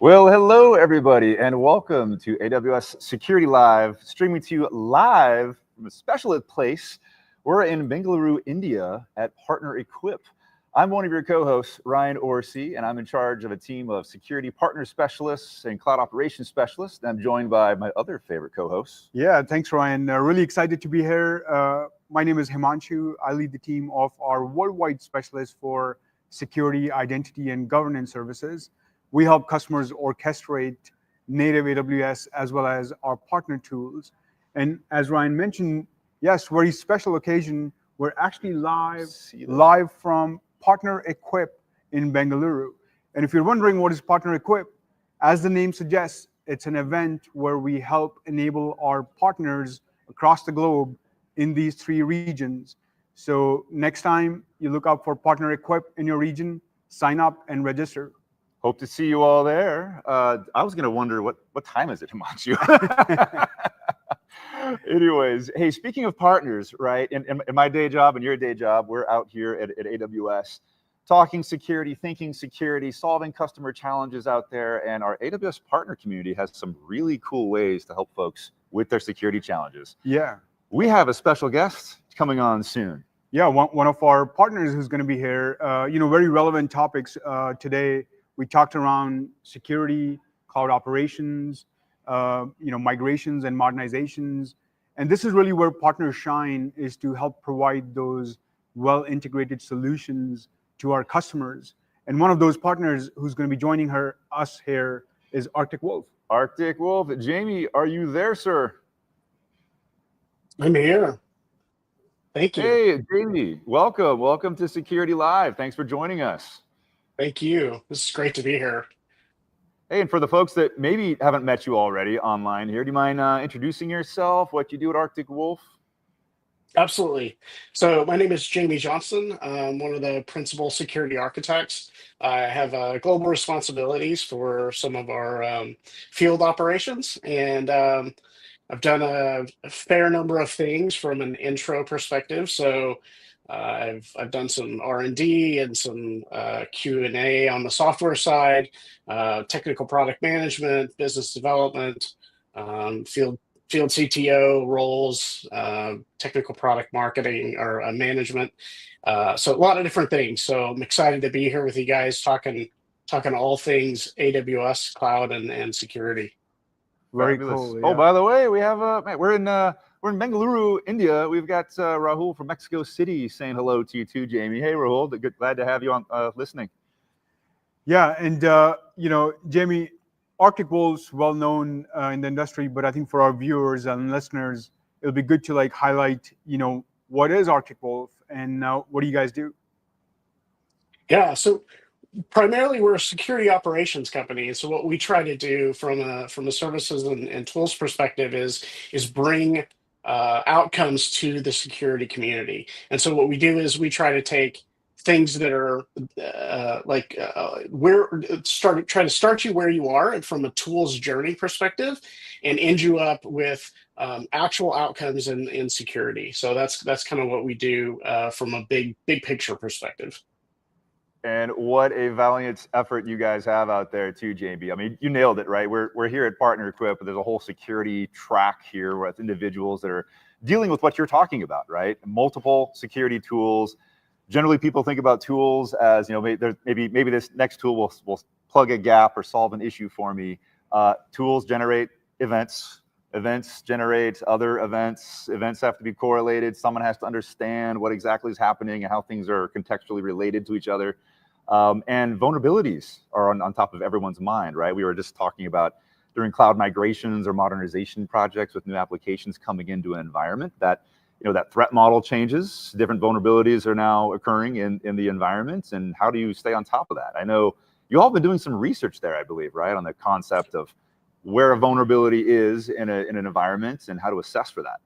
Well, hello, everybody, and welcome to AWS Security Live, streaming to you live from a special place. We're in Bengaluru, India at Partner Equip. I'm one of your co-hosts, Ryan Orsi, and I'm in charge of a team of security partner specialists and cloud operations specialists. And I'm joined by my other favorite co-hosts. Yeah, thanks, Ryan. Really excited to be here. My name is Himanshu. I lead the team of our worldwide specialist for security, identity, and governance services. We help customers orchestrate native AWS as well as our partner tools. And as Ryan mentioned, yes, very special occasion. We're actually live from Partner Equip in Bengaluru. And if you're wondering what is Partner Equip, as the name suggests, it's an event where we help enable our partners across the globe in these three regions. So next time you look out for Partner Equip in your region, sign up and register. Hope to see you all there. I was going to wonder, what time is it, Himanshu? Anyways, hey, speaking of partners, right, in my day job and your day job, we're out here at AWS talking security, thinking security, solving customer challenges out there, and our AWS partner community has some really cool ways to help folks with their security challenges. Yeah. We have a special guest coming on soon. Yeah, one of our partners who's going to be here, very relevant topics today. We talked around security, cloud operations, migrations and modernizations. And this is really where partners shine, is to help provide those well-integrated solutions to our customers. And one of those partners who's going to be joining us here is Arctic Wolf. Arctic Wolf. Jayme, are you there, sir? I'm here. Thank you. Hey, Jayme, welcome. Welcome to Security Live. Thanks for joining us. Thank you. This is great to be here. Hey, and for the folks that maybe haven't met you already online here, do you mind introducing yourself, what you do at Arctic Wolf? Absolutely. So my name is Jayme Johnston. I'm one of the principal security architects. I have global responsibilities for some of our field operations, and I've done a fair number of things from an intro perspective. So I've done some R&D and some Q&A on the software side, technical product management, business development, field CTO roles, technical product marketing or management. So a lot of different things. So I'm excited to be here with you guys talking all things AWS, cloud, and security. Very Fabulous. cool. Yeah. Oh, by the way, we have we're in Bengaluru, India. We've got Rahul from Mexico City saying hello to you too, Jayme. Hey, Rahul, glad to have you on listening. Yeah, and Jayme, Arctic Wolf's well known in the industry, but I think for our viewers and listeners, it'll be good to highlight, what is Arctic Wolf and what do you guys do? Yeah, so primarily we're a security operations company. So what we try to do from a services and tools perspective is bring outcomes to the security community. And so what we do is we try to take things that are try to start you where you are from a tools journey perspective, and end you up with actual outcomes in security. So that's kind of what we do from a big picture perspective. And what a valiant effort you guys have out there too, Jayme. I mean, you nailed it, right? We're here at Partner Equip, but there's a whole security track here with individuals that are dealing with what you're talking about, right? Multiple security tools. Generally, people think about tools as, maybe this next tool will plug a gap or solve an issue for me. Tools generate events. Events generate other events. Events have to be correlated. Someone has to understand what exactly is happening and how things are contextually related to each other. And vulnerabilities are on top of everyone's mind, right? We were just talking about during cloud migrations or modernization projects with new applications coming into an environment that threat model changes. Different vulnerabilities are now occurring in the environment. And how do you stay on top of that? I know you all been doing some research there, I believe, right? On the concept of where a vulnerability is in an environment and how to assess for that.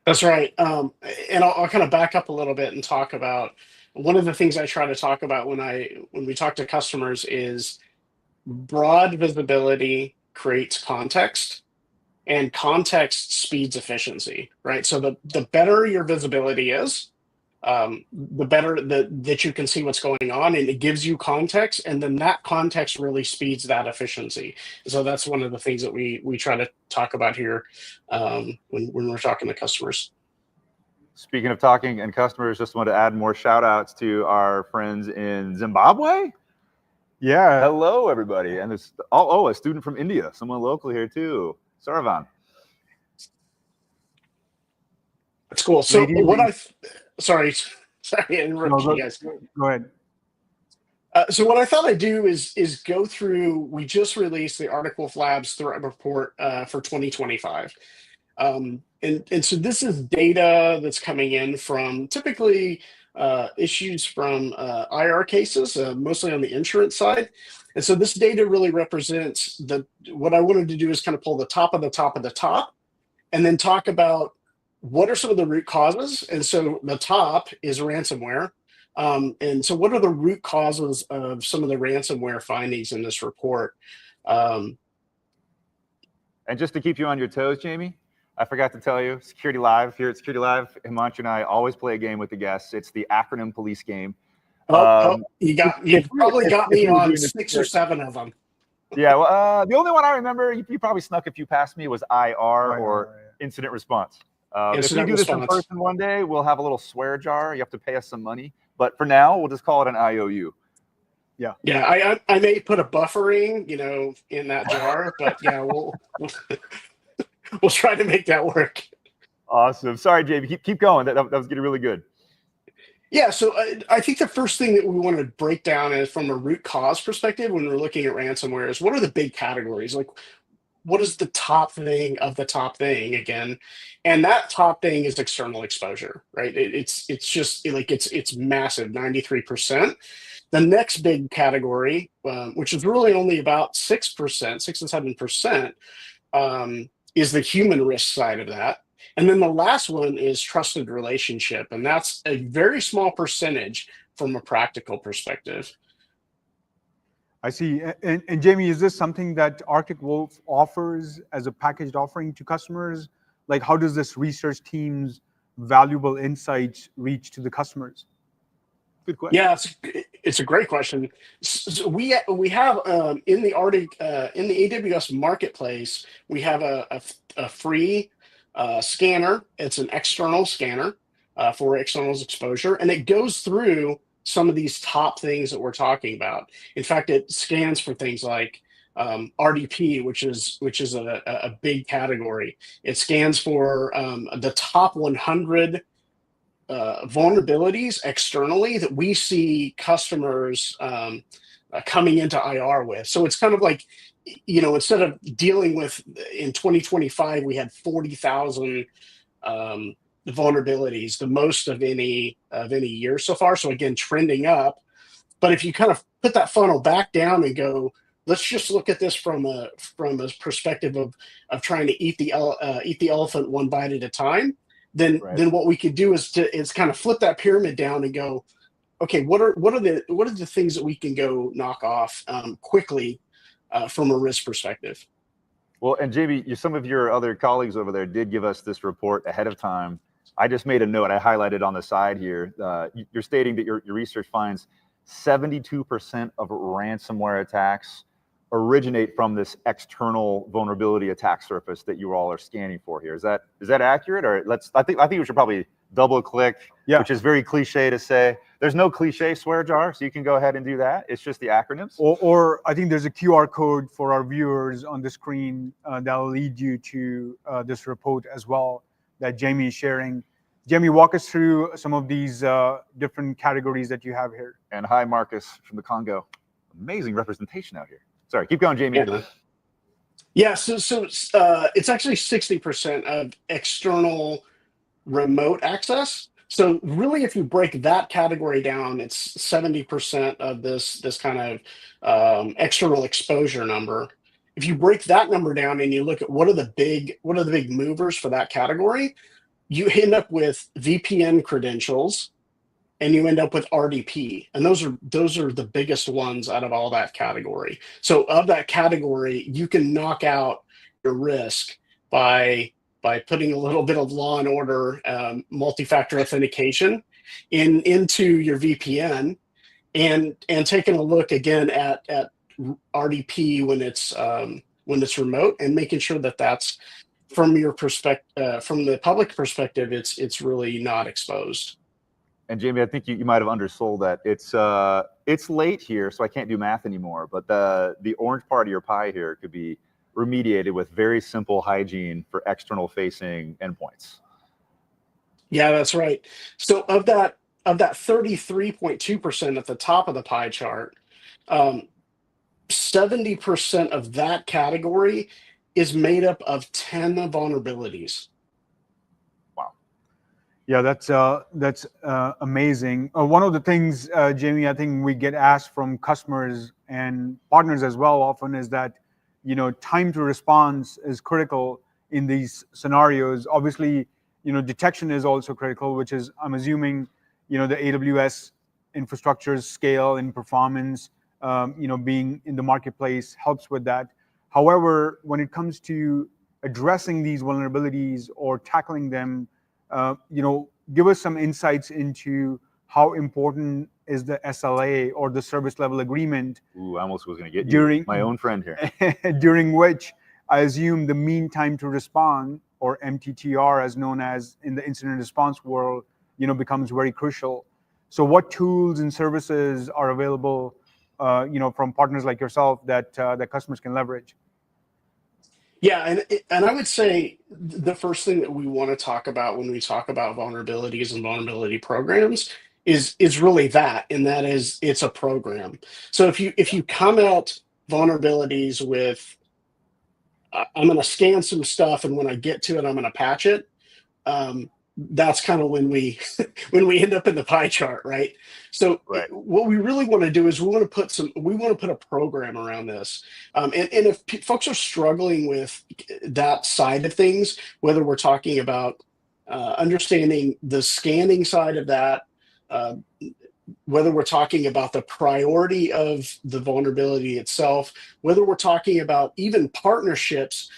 That's right. And I'll kind of back up a little bit and talk about one of the things I try to talk about when we talk to customers is broad visibility creates context, and context speeds efficiency, right? So the better your visibility is, the better that you can see what's going on, and it gives you context, and then that context really speeds that efficiency. So that's one of the things that we try to talk about here when we're talking to customers. Speaking of talking and customers, just want to add more shout outs to our friends in Zimbabwe. Yeah. Hello, everybody. And this, a student from India, someone local here too. Saravan. That's cool. So sorry, I interrupted you guys. Go ahead. So what I thought I'd do is go through. We just released the Arctic Wolf Labs threat report for 2025, and so this is data that's coming in from typically issues from IR cases, mostly on the insurance side. And so this data really represents what I wanted to do is kind of pull the top of the top of the top, and then talk about what are some of the root causes. And so the top is ransomware. And so what are the root causes of some of the ransomware findings in this report? And just to keep you on your toes, Jayme, I forgot to tell you, Security Live, here at Security Live, Himanshu and I always play a game with the guests. It's the acronym police game. You probably got me on 6 or 7 of them. Yeah, well, the only one I remember, you probably snuck a few past me, was IR, or incident response. If we do this in person one day, we'll have a little swear jar. You have to pay us some money. But for now, we'll just call it an IOU. Yeah. Yeah, I may put a buffering, in that jar, but yeah, we'll try to make that work. Awesome. Sorry, Jayme. Keep going. That was getting really good. Yeah, so I think the first thing that we want to break down is from a root cause perspective when we're looking at ransomware is what are the big categories? Like, what is the top thing of the top thing again? And that top thing is external exposure, right? It's just like it's massive, 93%. The next big category, which is really only about 6%, 6 and 7%, is the human risk side of that. And then the last one is trusted relationship, and that's a very small percentage from a practical perspective. I see. And Jayme, is this something that Arctic Wolf offers as a packaged offering to customers? Like, how does this research team's valuable insights reach to the customers? Good question. Yeah, it's a great question. So we have in the AWS marketplace, we have a free scanner. It's an external scanner for external exposure, and it goes through some of these top things that we're talking about. In fact, it scans for things like RDP, which is a big category. It scans for the top 100 vulnerabilities externally that we see customers coming into IR with. So it's kind of like, instead of dealing with in 2025, we had 40,000 vulnerabilities, the most of any year so far. So again, trending up. But if you kind of put that funnel back down and go, let's just look at this from a perspective of trying to eat the elephant one bite at a time. Then what we could do is kind of flip that pyramid down and go, okay, what are the things that we can go knock off quickly from a risk perspective? Well, and Jayme, some of your other colleagues over there did give us this report ahead of time. I just made a note. I highlighted on the side here. You're stating that your research finds 72% of ransomware attacks originate from this external vulnerability attack surface that you all are scanning for here. Is that accurate? Or I think we should probably double click, which is very cliche to say. There's no cliche swear jar, so you can go ahead and do that. It's just the acronyms. Or I think there's a QR code for our viewers on the screen that'll lead you to this report as well that Jayme is sharing. Jayme, walk us through some of these different categories that you have here. And hi, Marcus from the Congo. Amazing representation out here. Sorry, keep going, Jayme. Yeah, so it's actually 60% of external remote access. So really, if you break that category down, it's 70% of this kind of external exposure number. If you break that number down and you look at what are the big movers for that category, you end up with VPN credentials, and you end up with RDP, and those are the biggest ones out of all that category. So of that category, you can knock out your risk by putting a little bit of law and order, multi-factor authentication, into your VPN, and taking a look again at RDP when it's remote, and making sure that that's from your perspective, from the public perspective, it's really not exposed. And Jayme, I think you might have undersold that. It's late here, so I can't do math anymore. But the orange part of your pie here could be remediated with very simple hygiene for external facing endpoints. Yeah, that's right. So of that 33.2% at the top of the pie chart, 70% of that category is made up of 10 vulnerabilities. Wow. Yeah, that's amazing. One of the things, Jayme, I think we get asked from customers and partners as well often is that, time to response is critical in these scenarios. Obviously, detection is also critical, which is, I'm assuming, the AWS infrastructure's scale and performance, being in the marketplace helps with that. However, when it comes to addressing these vulnerabilities or tackling them, give us some insights into how important is the SLA or the service level agreement. Ooh, I almost was going to get you, my own friend here. During which I assume the mean time to respond, or MTTR as known as in the incident response world, becomes very crucial. So what tools and services are available, from partners like yourself that customers can leverage? Yeah, and I would say the first thing that we want to talk about when we talk about vulnerabilities and vulnerability programs is really that, and that is, it's a program. So if you come at vulnerabilities with I'm going to scan some stuff, and when I get to it, I'm going to patch it. That's kind of when we when we end up in the pie chart, right? So what we really want to do is we want to put a program around this. And if folks are struggling with that side of things, whether we're talking about understanding the scanning side of that, whether we're talking about the priority of the vulnerability itself, whether we're talking about even partnerships,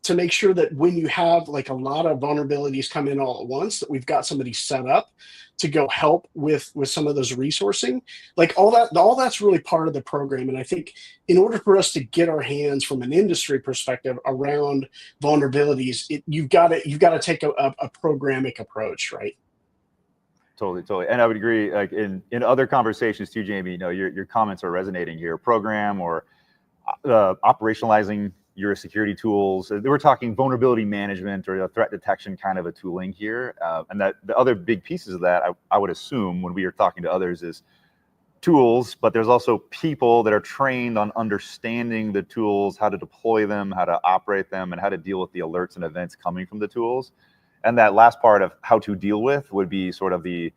to make sure that when you have like a lot of vulnerabilities come in all at once, that we've got somebody set up to go help with some of those resourcing, like all that's really part of the program. And I think in order for us to get our hands from an industry perspective around vulnerabilities, you've got to take a programmatic approach, right? Totally. And I would agree, like in other conversations too, Jayme, your comments are resonating here. Program or operationalizing your security tools. We're talking vulnerability management or threat detection kind of a tooling here. And that the other big pieces of that, I would assume when we are talking to others, is tools, but there's also people that are trained on understanding the tools, how to deploy them, how to operate them, and how to deal with the alerts and events coming from the tools. And that last part of how to deal with would be sort of the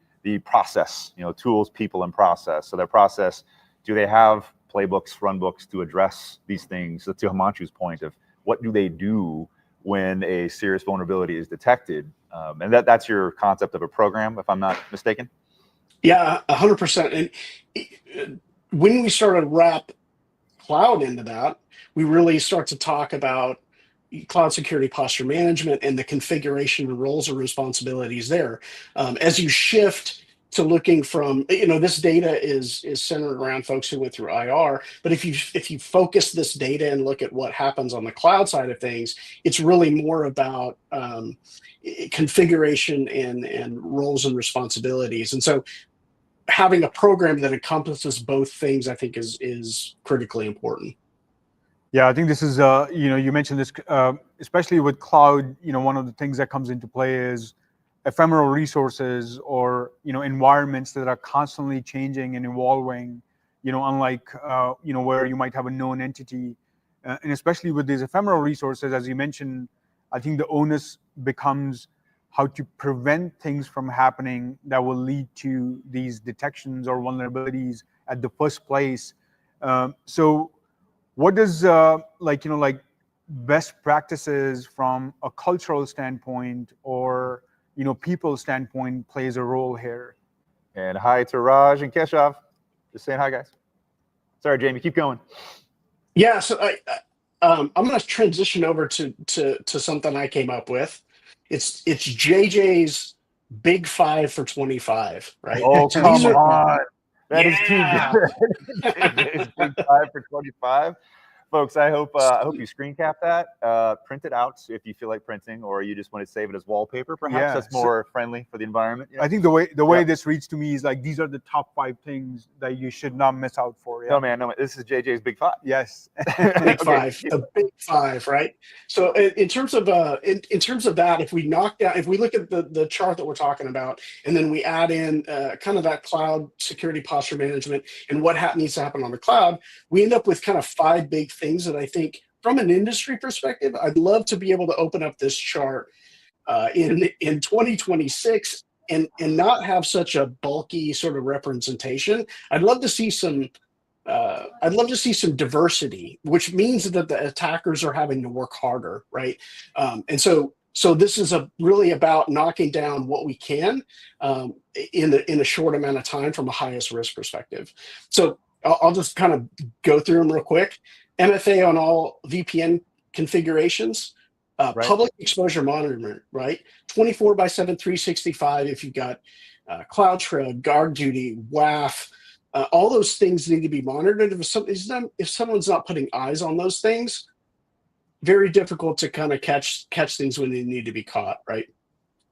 process, tools, people, and process. So their process, do they have playbooks, run books to address these things? So to Himanshu's point of what do they do when a serious vulnerability is detected? And that's your concept of a program, if I'm not mistaken? Yeah, 100%. And when we start to wrap cloud into that, we really start to talk about cloud security posture management and the configuration and roles and responsibilities there. As you shift to looking from, this data is centered around folks who went through IR, but if you focus this data and look at what happens on the cloud side of things, it's really more about configuration and roles and responsibilities. And so having a program that encompasses both things, I think is critically important. Yeah, I think this is, you mentioned this, especially with cloud, one of the things that comes into play is ephemeral resources or, environments that are constantly changing and evolving, unlike, where you might have a known entity. And especially with these ephemeral resources, as you mentioned, I think the onus becomes how to prevent things from happening that will lead to these detections or vulnerabilities at the first place. So what does best practices from a cultural standpoint or people standpoint plays a role here? And hi to Raj and Keshav. Just saying hi, guys. Sorry, Jayme, keep going. Yeah, so I'm going to transition over to something I came up with. It's JJ's Big Five for 25, right? Oh, So come these are, on. That is too yeah. good. JJ's Big Five for 25. Folks, I hope you screen cap that, print it out if you feel like printing, or you just want to save it as wallpaper. Perhaps that's more friendly for the environment. I think the way this reads to me is like these are the top 5 things that you should not miss out for. Yeah? No, man, this is JJ's Big Five. Yes. Big Five, the Big Five, right? So in terms of in terms of that, if we look at the chart that we're talking about, and then we add in kind of that cloud security posture management and what needs to happen on the cloud, we end up with kind of 5 big things that I think, from an industry perspective, I'd love to be able to open up this chart in 2026 and not have such a bulky sort of representation. I'd love to see some diversity, which means that the attackers are having to work harder, right? And so this is really about knocking down what we can in a short amount of time from a highest risk perspective. So I'll just kind of go through them real quick. MFA on all VPN configurations, Right. Public exposure monitoring, right? 24/7, 365. If you've got CrowdStrike, GuardDuty, WAF, all those things need to be monitored. If someone's not putting eyes on those things, very difficult to kind of catch things when they need to be caught, right?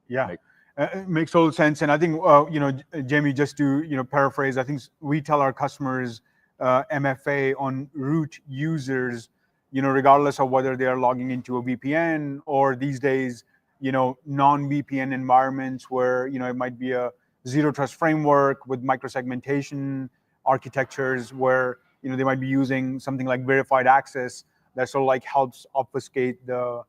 Yeah, it makes total sense. And I think, Jayme, just to, paraphrase, I think we tell our customers MFA on root users, regardless of whether they are logging into a VPN or these days, non-VPN environments where, it might be a zero trust framework with microsegmentation architectures where, they might be using something like verified access that sort of like helps obfuscate the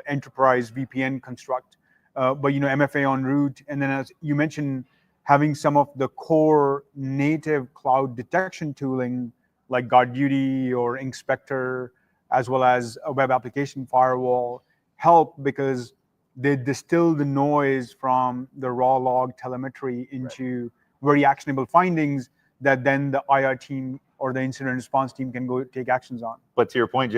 enterprise VPN construct. But MFA on root, and then as you mentioned, having some of the core native cloud detection tooling like GuardDuty or Inspector, as well as a web application firewall, help because they distill the noise from the raw log telemetry into very actionable findings that then the IR team or the incident response team can go take actions on. But to your point,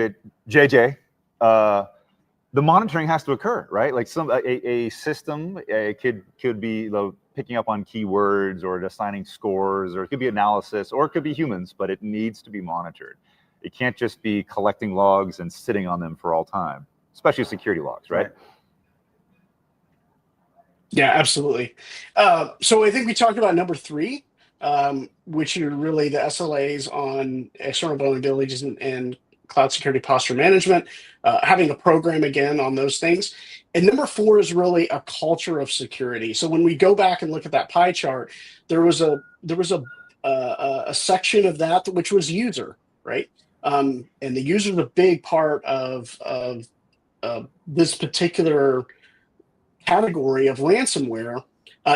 JJ, the monitoring has to occur, right? Like a system could be picking up on keywords or assigning scores, or it could be analysis, or it could be humans, but it needs to be monitored. It can't just be collecting logs and sitting on them for all time, especially security logs, right? Yeah, absolutely. So I think we talked about number 3, which are really the SLAs on external vulnerabilities and cloud security posture management, having a program again on those things. And number 4 is really a culture of security. So when we go back and look at that pie chart, there was a section of that which was user, right? And the user is a big part of this particular category of ransomware.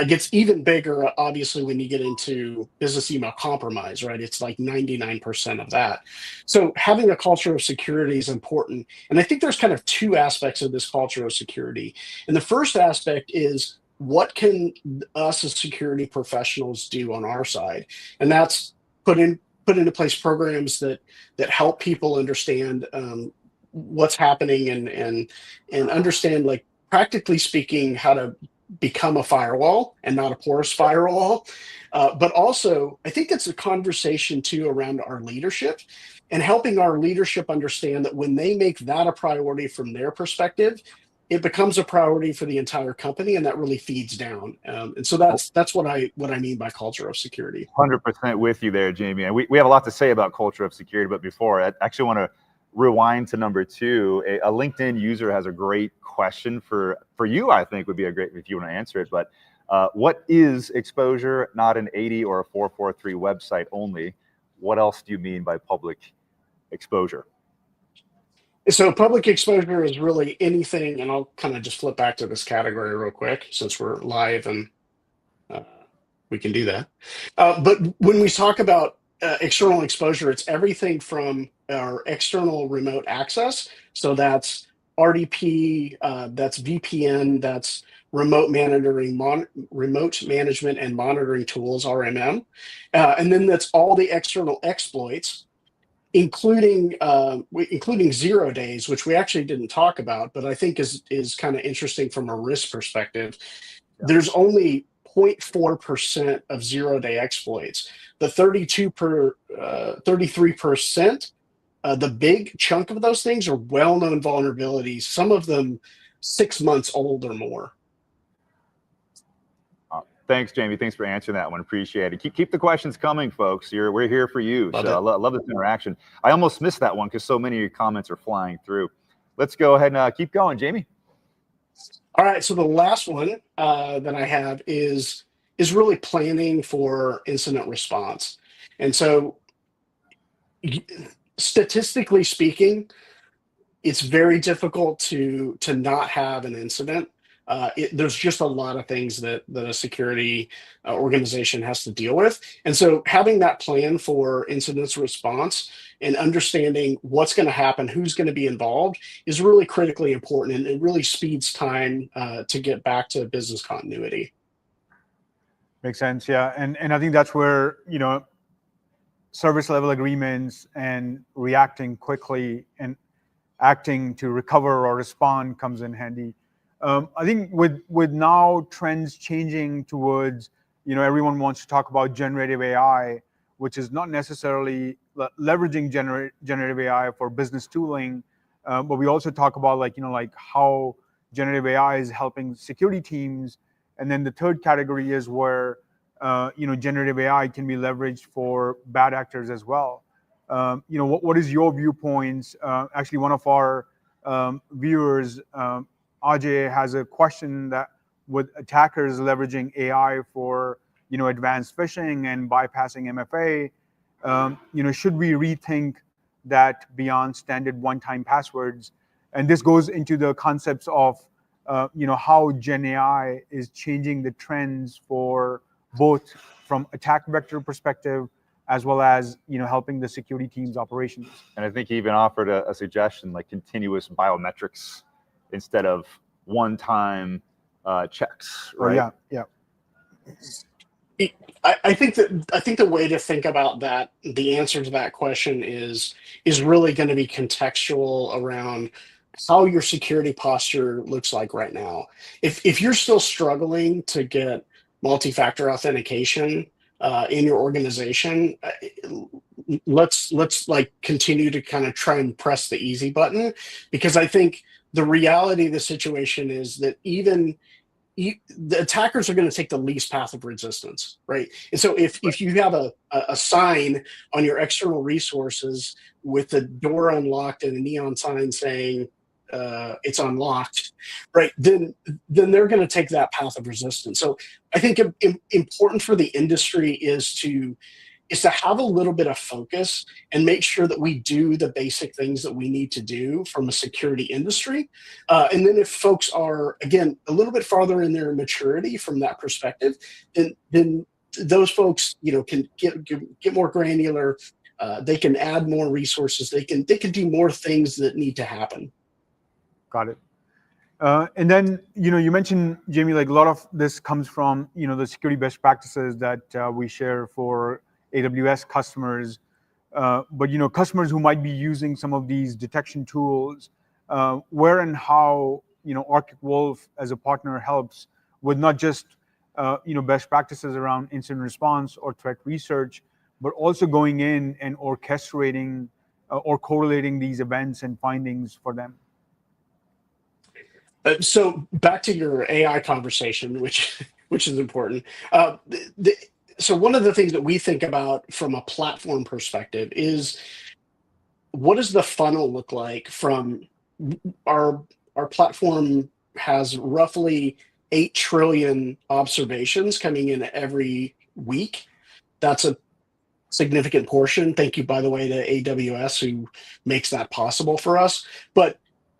Gets even bigger, obviously, when you get into business email compromise, right? It's like 99% of that. So having a culture of security is important. And I think there's kind of 2 aspects of this culture of security. And the first aspect is, what can us as security professionals do on our side? And that's put into place programs that help people understand what's happening and understand, like, practically speaking, how to become a firewall and not a porous firewall. But also, I think it's a conversation too around our leadership and helping our leadership understand that when they make that a priority from their perspective, it becomes a priority for the entire company, and that really feeds down. And so that's what I mean by culture of security. 100% with you there, Jayme. And we have a lot to say about culture of security, but before, I actually want to rewind to number 2. A LinkedIn user has a great question for you. I think would be a great, if you want to answer it. But what is exposure? Not an 80 or a 443 website only. What else do you mean by public exposure? So public exposure is really anything, and I'll kind of just flip back to this category real quick since we're live and we can do that. But when we talk about external exposure, it's everything from our external remote access. So that's RDP, that's VPN, that's remote management and monitoring tools, RMM. And then that's all the external exploits, including 0 days, which we actually didn't talk about, but I think is kind of interesting from a risk perspective. there's only 0.4% of zero-day exploits. The 33%, the big chunk of those things are well-known vulnerabilities, some of them 6 months old or more. Thanks, Jayme. Thanks for answering that one. Appreciate it. Keep the questions coming, folks. We're here for you. Love so it. I love this interaction. I almost missed that one because so many of your comments are flying through. Let's go ahead and keep going, Jayme. All right. So the last one that I have is really planning for incident response. And so statistically speaking, it's very difficult to not have an incident. There's just a lot of things that a security organization has to deal with. And so having that plan for incidents response and understanding what's going to happen, who's going to be involved is really critically important. And it really speeds time to get back to business continuity. Makes sense, yeah. And I think that's where, service level agreements and reacting quickly and acting to recover or respond comes in handy. I think with now trends changing towards, everyone wants to talk about generative AI, which is not necessarily leveraging generative AI for business tooling, but we also talk about how generative AI is helping security teams. And then the third category is where, generative AI can be leveraged for bad actors as well. What is your viewpoints? Actually, one of our viewers, Ajay, has a question that with attackers leveraging AI for advanced phishing and bypassing MFA, should we rethink that beyond standard one-time passwords? And this goes into the concepts of how Gen AI is changing the trends for both from attack vector perspective as well as helping the security team's operations. And I think he even offered a suggestion like continuous biometrics instead of one-time checks, right? Oh, yeah. I think the way to think about that, the answer to that question is really going to be contextual around how your security posture looks like right now. If you're still struggling to get multi-factor authentication in your organization, let's continue to kind of try and press the easy button, because I think the reality of the situation is that even the attackers are going to take the least path of resistance, right? And so if you have a sign on your external resources with the door unlocked and a neon sign saying it's unlocked, right, then they're going to take that path of resistance. So I think important for the industry is to have a little bit of focus and make sure that we do the basic things that we need to do from a security industry. And then if folks are, again, a little bit farther in their maturity from that perspective, then those folks, can get more granular. They can add more resources. They can do more things that need to happen. Got it. And then, you mentioned, Jayme, a lot of this comes from, the security best practices that we share for AWS customers. But, customers who might be using some of these detection tools, where and how, Arctic Wolf as a partner helps with not just, best practices around incident response or threat research, but also going in and orchestrating or correlating these events and findings for them. So back to your AI conversation, which is important. So one of the things that we think about from a platform perspective is, what does the funnel look like from our platform has roughly 8 trillion observations coming in every week. That's a significant portion. Thank you, by the way, to AWS who makes that possible for us. But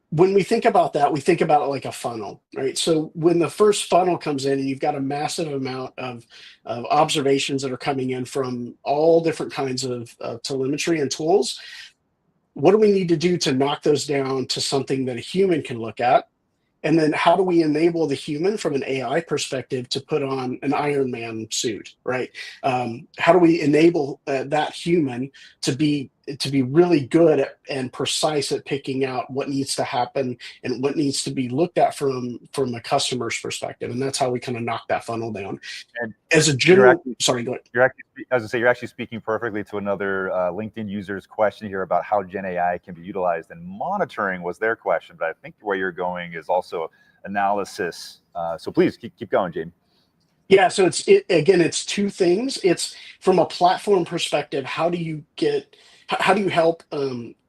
when we think about that, we think about it like a funnel, right? So when the first funnel comes in and you've got a massive amount of observations that are coming in from all different kinds of telemetry and tools, what do we need to do to knock those down to something that a human can look at? And then how do we enable the human from an AI perspective to put on an Iron Man suit, right? How do we enable that human to be to be really good and precise at picking out what needs to happen and what needs to be looked at from a customer's perspective, and that's how we kind of knock that funnel down. And as a general, sorry, go ahead. You're actually, as I say, you're actually speaking perfectly to another LinkedIn user's question here about how Gen AI can be utilized in monitoring was their question, but I think where you're going is also analysis. So please keep going, Jayme. Yeah, so it's two things. It's from a platform perspective, how do you help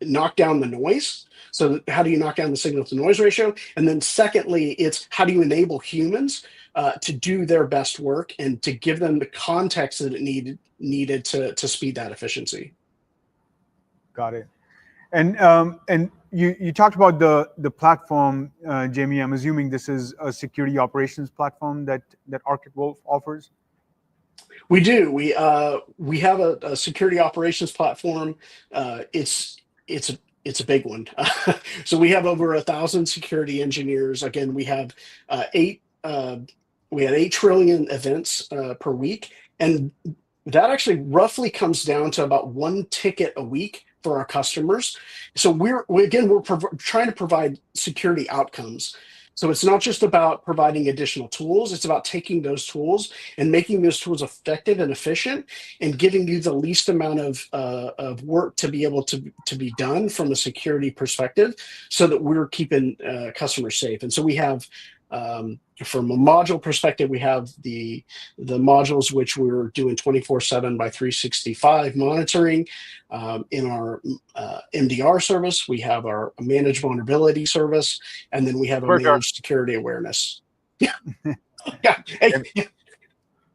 knock down the noise? So how do you knock down the signal to noise ratio? And then secondly, it's how do you enable humans to do their best work and to give them the context that it needed to speed that efficiency. Got it. And you talked about the platform, Jayme. I'm assuming this is a security operations platform that Arctic Wolf offers. We do. We have a security operations platform. It's a big one. So we have over 1,000 security engineers. Again, we have 8 trillion events per week, and that actually roughly comes down to about 1 ticket a week for our customers. So we're trying to provide security outcomes. So it's not just about providing additional tools, it's about taking those tools and making those tools effective and efficient and giving you the least amount of work to be able to be done from a security perspective so that we're keeping customers safe. And so we have, from a module perspective, we have the modules which we're doing 24/7 by 365 monitoring. In our MDR service, we have our managed vulnerability service, and then we have a managed security awareness. Yeah, yeah. Hey,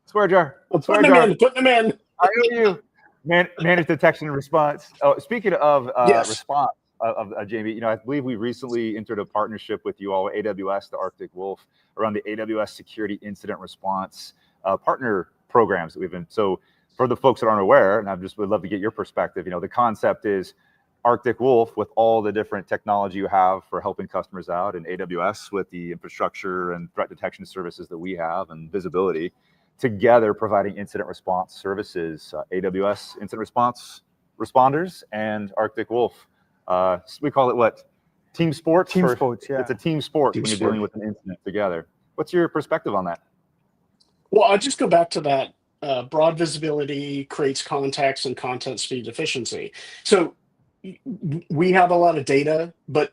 Swear jar. Putting them in. I know you. Managed detection and response. Oh, speaking of Yes. response of Jayme, I believe we recently entered a partnership with you all, AWS, the Arctic Wolf, around the AWS security incident response partner programs that we've been. So for the folks that aren't aware, and I just would love to get your perspective, the concept is Arctic Wolf with all the different technology you have for helping customers out, and AWS with the infrastructure and threat detection services that we have and visibility, together providing incident response services, AWS incident response responders and Arctic Wolf. We call it what? Team sports? Team sports, yeah. It's a team sport when you're dealing with an incident together. What's your perspective on that? Well, I'll just go back to that. Broad visibility creates context and content speed efficiency. So we have a lot of data, but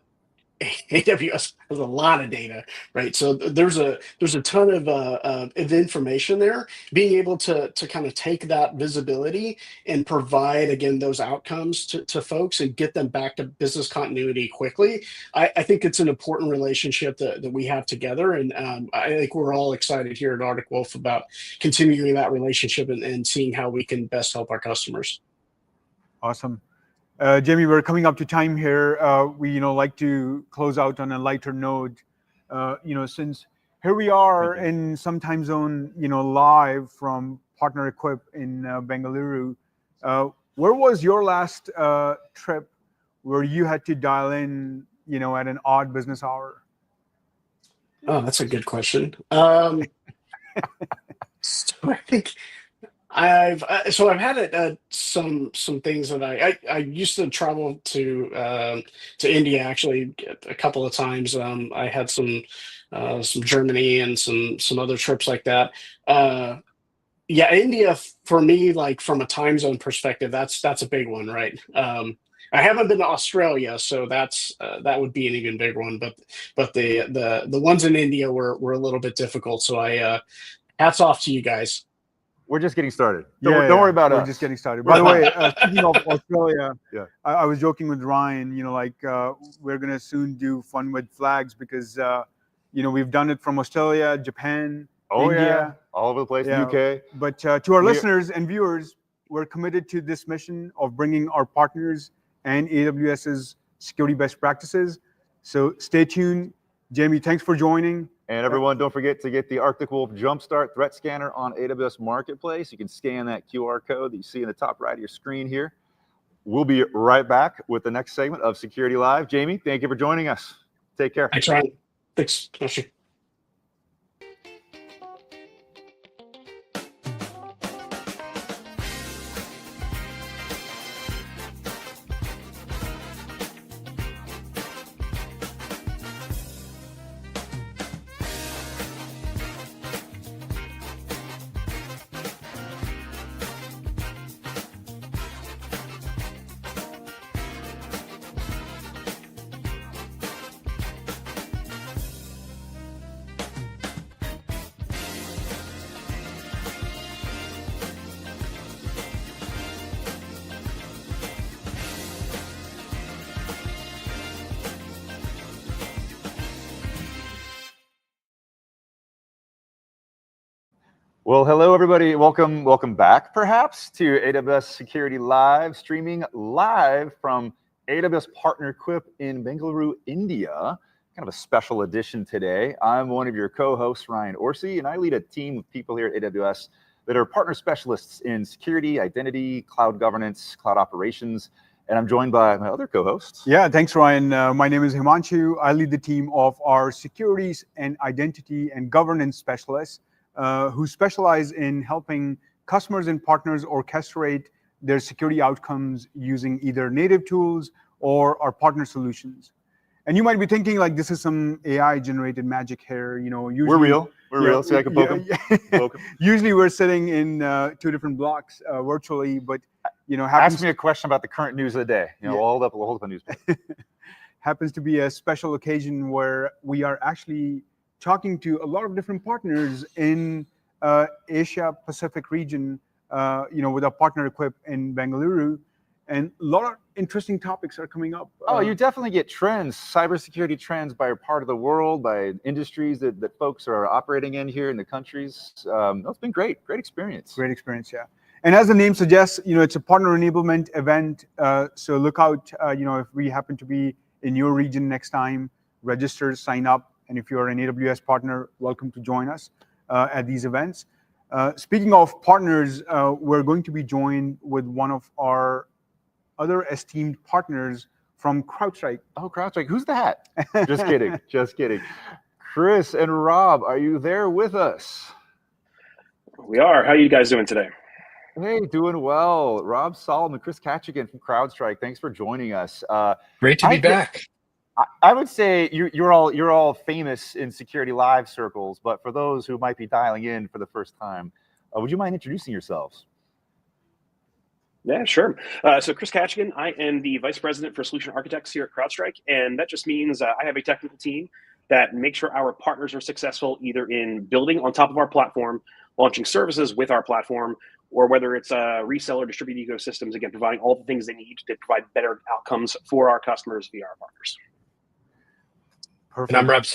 AWS has a lot of data, right? So there's a ton of information there. Being able to kind of take that visibility and provide, again, those outcomes to folks and get them back to business continuity quickly, I think it's an important relationship that we have together. And I think we're all excited here at Arctic Wolf about continuing that relationship and seeing how we can best help our customers. Awesome. Jayme, we're coming up to time here. We like to close out on a lighter note. Since here we are in some time zone, live from Partner Equip in Bengaluru. Where was your last trip where you had to dial in, at an odd business hour? Oh, that's a good question. So I think I've had some things that I used to travel to India actually a couple of times. I had some Germany and some other trips like that. Yeah, India for me, like from a time zone perspective, that's a big one, right? I haven't been to Australia, so that would be an even bigger one. But the ones in India were a little bit difficult. So hats off to you guys. We're just getting started. Don't worry about us. We're just getting started. By the way, speaking of Australia, I was joking with Ryan, we're going to soon do Fun with Flags because, we've done it from Australia, Japan, India. All over the place, UK. But to our listeners and viewers, we're committed to this mission of bringing our partners and AWS's security best practices. So stay tuned. Jayme, thanks for joining. And everyone, don't forget to get the Arctic Wolf Jumpstart Threat Scanner on AWS Marketplace. You can scan that QR code that you see in the top right of your screen here. We'll be right back with the next segment of Security Live. Jayme, thank you for joining us. Take care. Thanks, Ryan. Thanks. Well, hello, everybody. Welcome back, perhaps, to AWS Security Live, streaming live from AWS Partner Equip in Bengaluru, India. Kind of a special edition today. I'm one of your co-hosts, Ryan Orsi, and I lead a team of people here at AWS that are partner specialists in security, identity, cloud governance, cloud operations, and I'm joined by my other co-hosts. Yeah, thanks, Ryan. My name is Himanshu. I lead the team of our securities and identity and governance specialists who specialize in helping customers and partners orchestrate their security outcomes using either native tools or our partner solutions. And you might be thinking, like, this is some AI-generated magic here. You know, usually We're real. See, I can poke them. Usually, we're sitting in two different blocks virtually, but ask me a question about the current news of the day. We'll hold up a news. Happens to be a special occasion where we are actually talking to a lot of different partners in Asia Pacific region, with our partner Equip in Bengaluru, and a lot of interesting topics are coming up. Oh, you definitely get trends, cybersecurity trends by part of the world, by industries that folks are operating in here in the countries. It's been great experience. Great experience, yeah. And as the name suggests, it's a partner enablement event. So look out, if we happen to be in your region next time, register, sign up. And if you're an AWS partner, welcome to join us at these events. Speaking of partners, we're going to be joined with one of our other esteemed partners from CrowdStrike. Oh, CrowdStrike, who's that? Just kidding. Chris and Rob, are you there with us? We are. How are you guys doing today? Hey, doing well. Rob Solomon, Chris Kachigian from CrowdStrike. Thanks for joining us. Great to be back. I would say you're all famous in Security Live circles, but for those who might be dialing in for the first time, would you mind introducing yourselves? Yeah, sure. So Chris Kachigian, I am the Vice President for Solution Architects here at CrowdStrike, and that just means I have a technical team that makes sure our partners are successful either in building on top of our platform, launching services with our platform, or whether it's reseller distributed ecosystems, again, providing all the things they need to provide better outcomes for our customers via our partners. Perfect. And I'm Rob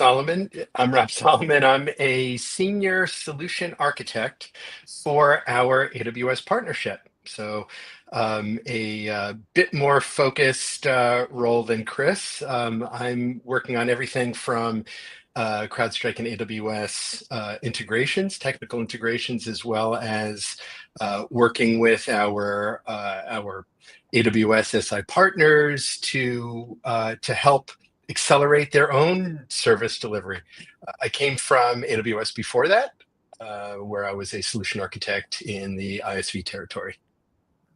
Solomon. I'm a senior solution architect for our AWS partnership. So a bit more focused role than Chris. I'm working on everything from CrowdStrike and AWS integrations, technical integrations, as well as working with our AWS SI partners to help accelerate their own service delivery. I came from AWS before that, where I was a solution architect in the ISV territory.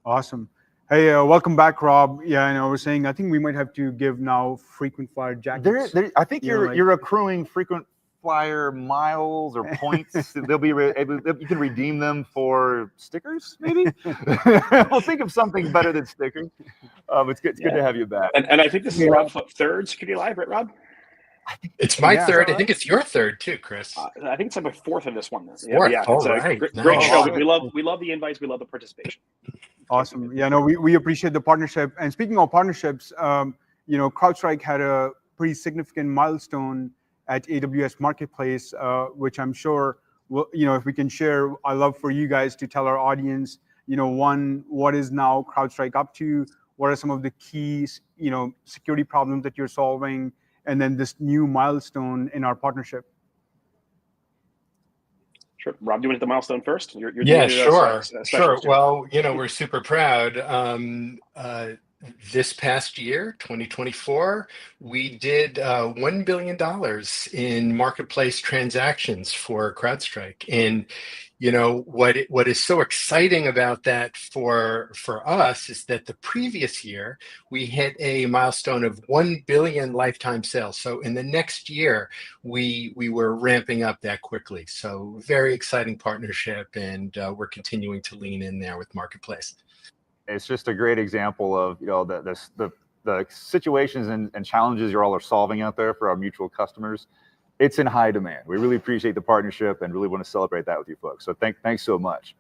Awesome. Hey, welcome back, Rob. Yeah, and I was saying, I think we might have to give now frequent flyer jackets. I think you're accruing frequent flyer miles or points. They'll be you can redeem them for stickers, maybe. We'll think of something better than stickers. It's good to have you back. And I think this is Rob's third Security Live, right, Rob? It's my third. I think it's your third too, Chris. I think it's my fourth in this one. Fourth. Yeah, All it's right. a great show. We love the invites. We love the participation. Awesome. Yeah, no, we appreciate the partnership. And speaking of partnerships, CrowdStrike had a pretty significant milestone at AWS Marketplace, which I'm sure, if we can share, I'd love for you guys to tell our audience, what is now CrowdStrike up to? What are some of the key, security problems that you're solving? And then this new milestone in our partnership. Sure. Rob, do you want to hit the milestone first? You're sure. Well, we're super proud. This past year, 2024, we did $1 billion in marketplace transactions for CrowdStrike. And what is so exciting about that for us is that the previous year we hit a milestone of 1 billion lifetime sales. So in the next year we were ramping up that quickly. So very exciting partnership, and we're continuing to lean in there with marketplace. It's just a great example of the situations and challenges you all are solving out there for our mutual customers. It's in high demand. We really appreciate the partnership and really want to celebrate that with you folks. So thanks so much.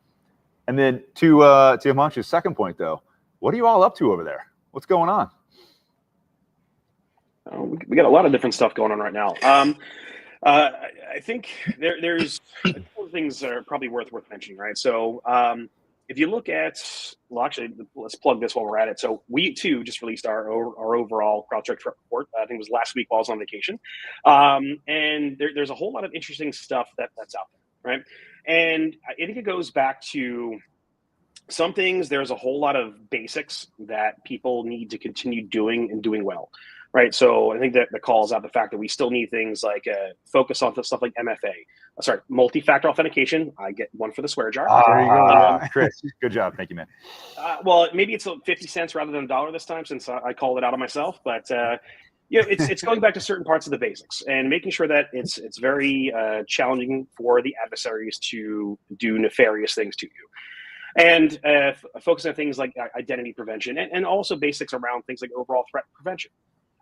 And then to Himanshu's second point, though, what are you all up to over there? What's going on? We got a lot of different stuff going on right now. I think there's a couple of things that are probably worth mentioning, right? So if you look at, well, actually, let's plug this while we're at it. So we too just released our overall CrowdStrike threat report. I think it was last week while I was on vacation, and there's a whole lot of interesting stuff that's out there, right? And I think it goes back to some things. There's a whole lot of basics that people need to continue doing and doing well. Right, so I think that calls out the fact that we still need things like focus on stuff like MFA. Multi-factor authentication. I get one for the swear jar. There you go. Chris, good job. Thank you, man. Well, maybe it's 50 cents rather than $1 this time, since I called it out on myself. But it's going back to certain parts of the basics and making sure that it's very challenging for the adversaries to do nefarious things to you. And focusing on things like identity prevention and also basics around things like overall threat prevention.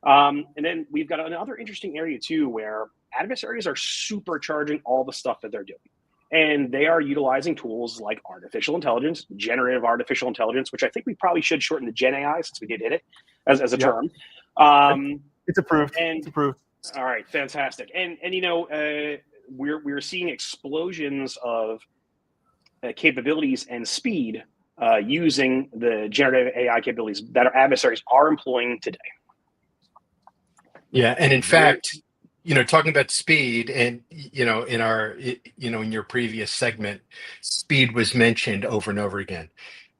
And then we've got another interesting area too, where adversaries are supercharging all the stuff that they're doing. And they are utilizing tools like artificial intelligence, generative artificial intelligence, which I think we probably should shorten to Gen AI since we did hit it as a term. It's approved. It's approved. All right, fantastic. And we're seeing explosions of capabilities and speed using the generative AI capabilities that our adversaries are employing today. Yeah, and in fact, talking about speed, and in our, in your previous segment, speed was mentioned over and over again.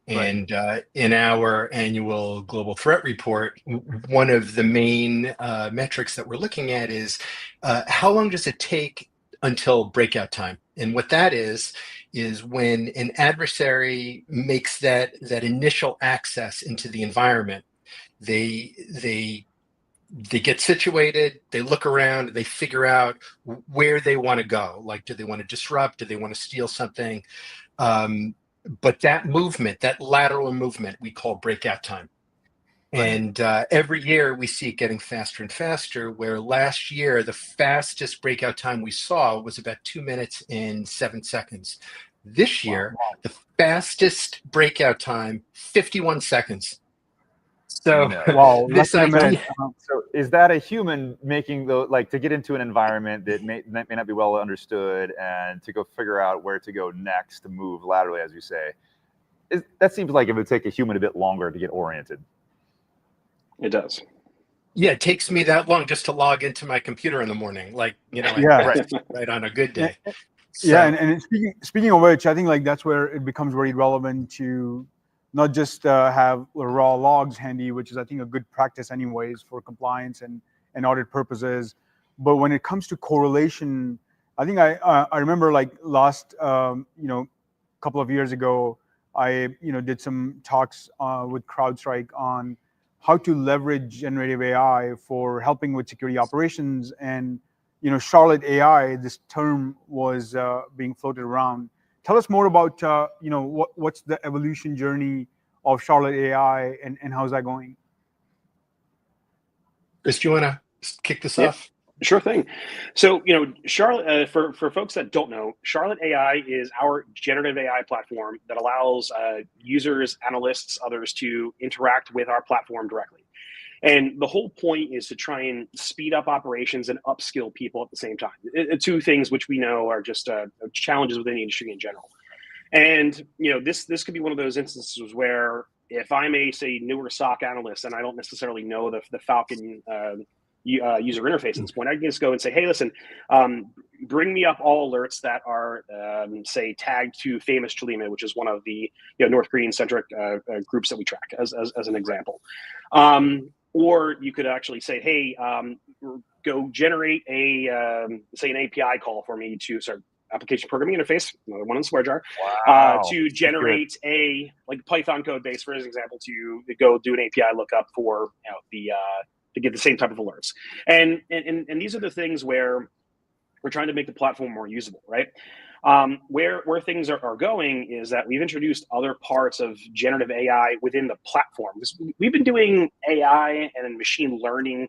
And in our annual global threat report, one of the main metrics that we're looking at is how long does it take until breakout time? And what that is when an adversary makes that initial access into the environment, they get situated, they look around, they figure out where they want to go. Like, do they want to disrupt? Do they want to steal something? But that movement, that lateral movement, we call breakout time. And every year we see it getting faster and faster, where last year the fastest breakout time we saw was about 2 minutes and 7 seconds. This year, the fastest breakout time, 51 seconds. So, less than a minute. So is that a human making to get into an environment that may not be well understood and to go figure out where to go next to move laterally, as you say? That seems like it would take a human a bit longer to get oriented. It does. Yeah, it takes me that long just to log into my computer in the morning, right on a good day. So, and speaking of which, I think that's where it becomes very relevant to not just have raw logs handy, which is I think a good practice anyways for compliance and audit purposes. But when it comes to correlation, I think I remember last couple of years ago, I did some talks with CrowdStrike on how to leverage generative AI for helping with security operations. And Charlotte AI, this term was being floated around. Tell us more about what's the evolution journey of Charlotte AI and how's that going? Chris, do you want to kick this off? Sure thing. So, Charlotte, for folks that don't know, Charlotte AI is our generative AI platform that allows users, analysts, others to interact with our platform directly. And the whole point is to try and speed up operations and upskill people at the same time. Two things which we know are just challenges within the industry in general. And this could be one of those instances where if I'm a newer SOC analyst and I don't necessarily know the Falcon user interface at this point, I can just go and say, hey, listen, bring me up all alerts that are tagged to famous Chalima, which is one of the North Korean centric groups that we track as an example. Or you could actually say, hey, go generate an API call for me to application programming interface, another one in swear jar, to generate a Python code base, for example, to go do an API lookup for to get the same type of alerts. And these are the things where we're trying to make the platform more usable, right? Where things are going is that we've introduced other parts of generative AI within the platform. We've been doing AI and machine learning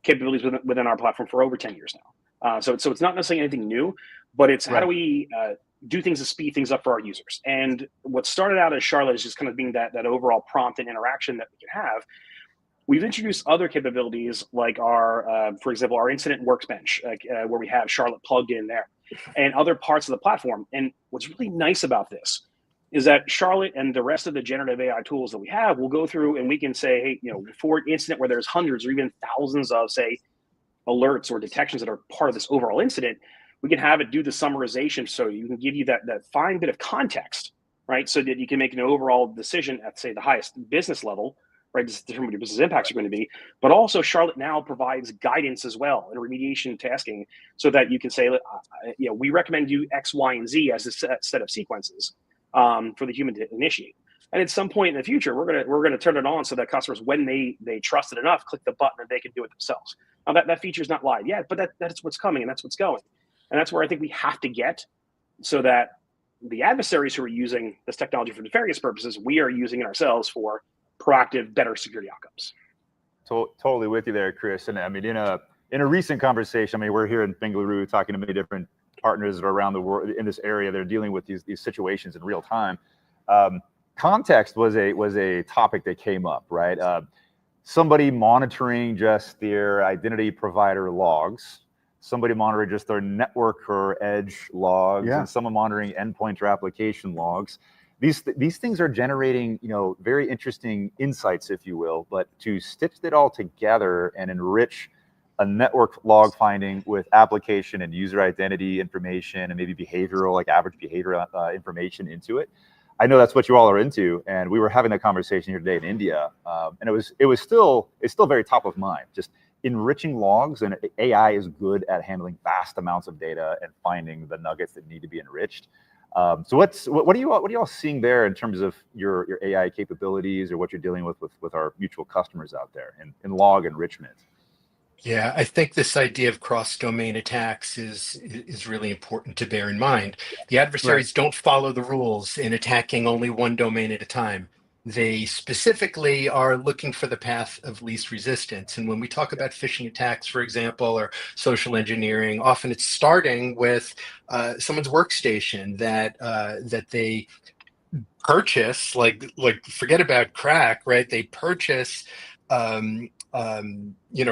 capabilities within our platform for over 10 years now. So it's not necessarily anything new, but it's how do we do things to speed things up for our users. And what started out as Charlotte is just kind of being that overall prompt and interaction that we can have. We've introduced other capabilities like our, for example, our incident workbench, where we have Charlotte plugged in there, and other parts of the platform. And what's really nice about this is that Charlotte and the rest of the generative AI tools that we have will go through and we can say, hey, for an incident where there's hundreds or even thousands of, say, alerts or detections that are part of this overall incident, we can have it do the summarization so you can give you that fine bit of context, right? So that you can make an overall decision at, say, the highest business level, right, to determine what your business impacts are going to be. But also Charlotte now provides guidance as well and remediation tasking so that you can say, we recommend you X, Y, and Z as a set of sequences for the human to initiate. And at some point in the future, we're gonna turn it on so that customers, when they trust it enough, click the button and they can do it themselves. Now that feature is not live yet, but that's what's coming and that's what's going. And that's where I think we have to get, so that the adversaries who are using this technology for nefarious purposes, we are using it ourselves for proactive, better security outcomes. Totally with you there, Chris. And I mean, in a recent conversation, I mean, we're here in Bengaluru talking to many different partners around the world in this area. They're dealing with these situations in real time. Context was a topic that came up, right? Somebody monitoring just their identity provider logs, somebody monitoring just their network or edge logs, and someone monitoring endpoint or application logs. These things are generating, very interesting insights, if you will, but to stitch it all together and enrich a network log finding with application and user identity information and maybe behavioral, like average behavior information into it. I know that's what you all are into, and we were having that conversation here today in India, and it's still very top of mind. Just enriching logs, and AI is good at handling vast amounts of data and finding the nuggets that need to be enriched. So what are you all seeing there in terms of your AI capabilities or what you're dealing with our mutual customers out there in log enrichment? Yeah, I think this idea of cross-domain attacks is really important to bear in mind. The adversaries don't follow the rules in attacking only one domain at a time. They specifically are looking for the path of least resistance. And when we talk about phishing attacks, for example, or social engineering, often it's starting with someone's workstation that they purchase, like forget about crack, right? They purchase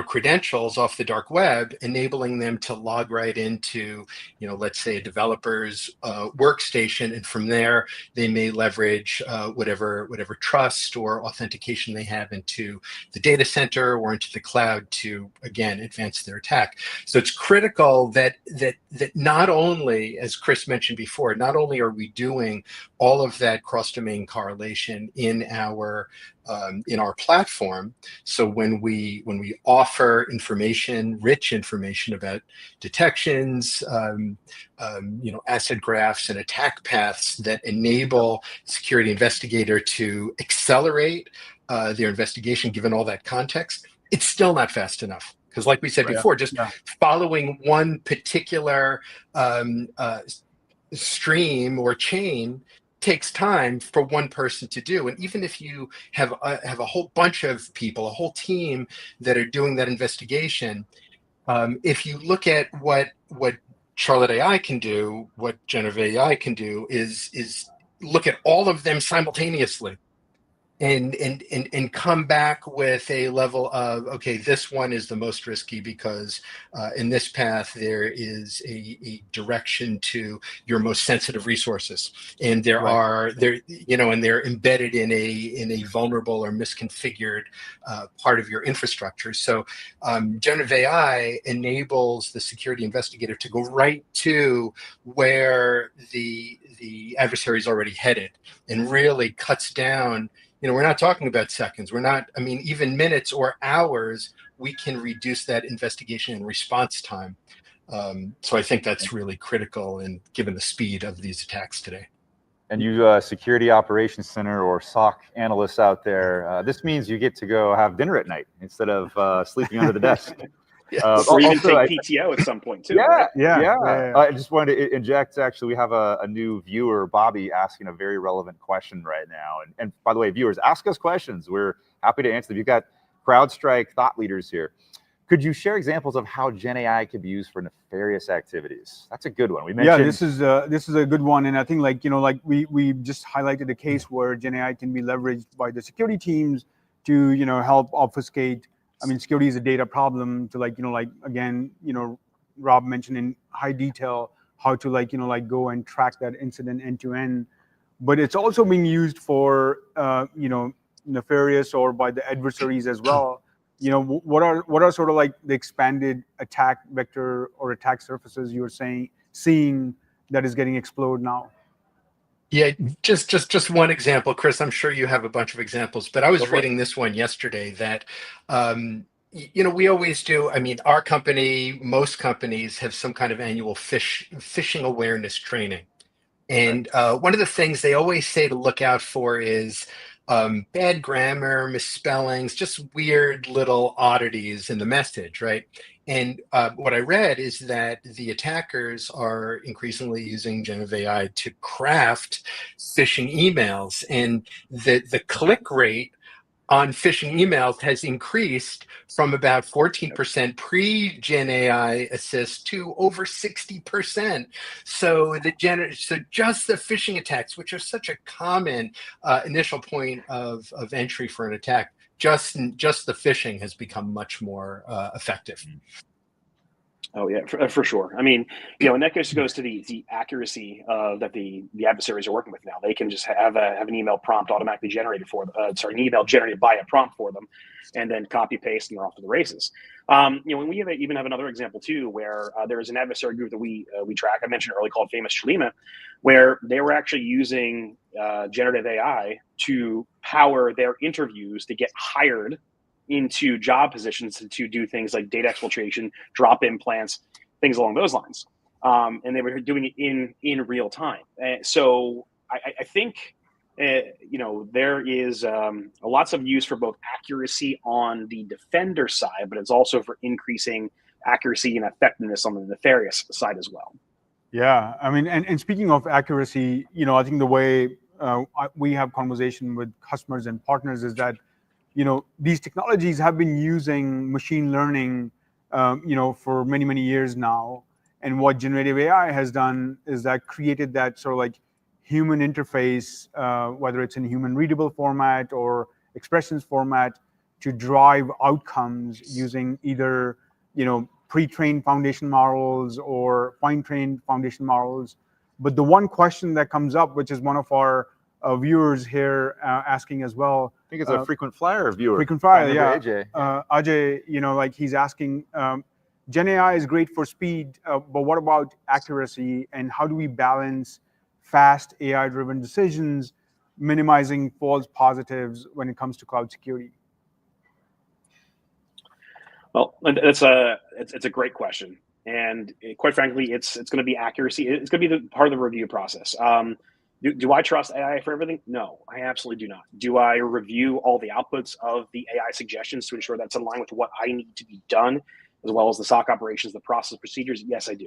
credentials off the dark web, enabling them to log right into, let's say a developer's workstation, and from there they may leverage whatever trust or authentication they have into the data center or into the cloud to again advance their attack. So it's critical that not only, as Chris mentioned before, not only are we doing all of that cross-domain correlation in our platform. So when we offer rich information about detections, asset graphs and attack paths that enable security investigator to accelerate their investigation, given all that context, it's still not fast enough. Because like we said before, just following one particular stream or chain takes time for one person to do. And even if you have a whole bunch of people, a whole team that are doing that investigation, if you look at what Charlotte AI can do, what generative AI can do is look at all of them simultaneously and come back with a level of, okay, this one is the most risky because in this path there is a direction to your most sensitive resources, and they're embedded in a vulnerable or misconfigured part of your infrastructure. So generative AI enables the security investigator to go right to where the adversary is already headed, and really cuts down. We're not talking about seconds. Even minutes or hours, we can reduce that investigation and response time. So I think that's really critical, and given the speed of these attacks today. And you security operations center or SOC analysts out there, this means you get to go have dinner at night instead of sleeping under the desk. Or even take PTO at some point too. Yeah. I just wanted to inject, actually, we have a new viewer, Bobby, asking a very relevant question right now. And by the way, viewers, ask us questions. We're happy to answer them. You've got CrowdStrike thought leaders here. Could you share examples of how Gen AI could be used for nefarious activities? That's a good one. We mentioned. Yeah, this is a good one, and I think we just highlighted a case where Gen AI can be leveraged by the security teams to help obfuscate. I mean, security is a data problem to again, Rob mentioned in high detail how to go and track that incident end to end. But it's also being used for nefarious or by the adversaries as well. What are sort of the expanded attack vector or attack surfaces you're seeing that is getting explored now? Yeah, just one example, Chris. I'm sure you have a bunch of examples, but I was reading this one yesterday that we always do. I mean, our company, most companies have some kind of annual phishing awareness training. And one of the things they always say to look out for is bad grammar, misspellings, just weird little oddities in the message, right? And what I read is that the attackers are increasingly using generative AI to craft phishing emails, and the click rate on phishing emails has increased from about 14% pre-Gen AI assist to over 60%. So just the phishing attacks, which are such a common initial point of entry for an attack, just the phishing has become much more effective. Oh yeah, for sure. I mean, and that goes to the accuracy that the adversaries are working with now. They can just have an email prompt automatically generated for them. An email generated by a prompt for them, and then copy paste, and they're off to the races. When we even have another example too, where there is an adversary group that we track. I mentioned earlier called Famous Shalima, where they were actually using generative AI to power their interviews to get hired into job positions to do things like data exfiltration, drop implants, things along those lines. And they were doing it in real time. So I think, there is lots of use for both accuracy on the defender side, but it's also for increasing accuracy and effectiveness on the nefarious side as well. Yeah, I mean, and speaking of accuracy, I think the way we have conversation with customers and partners is that these technologies have been using machine learning, for many, many years now. And what generative AI has done is that created that sort of human interface, whether it's in human readable format or expressions format, to drive outcomes using either, pre-trained foundation models or fine-trained foundation models. But the one question that comes up, which is one of our viewers here asking as well. I think it's a frequent flyer viewer. Frequent flyer, yeah. AJ. Ajay, he's asking, Gen AI is great for speed, but what about accuracy, and how do we balance fast AI-driven decisions, minimizing false positives when it comes to cloud security? Well, it's a great question, and quite frankly, it's going to be accuracy. It's going to be the part of the review process. Do I trust AI for everything? No, I absolutely do not. Do I review all the outputs of the AI suggestions to ensure that's in line with what I need to be done, as well as the SOC operations, the process procedures? Yes, I do.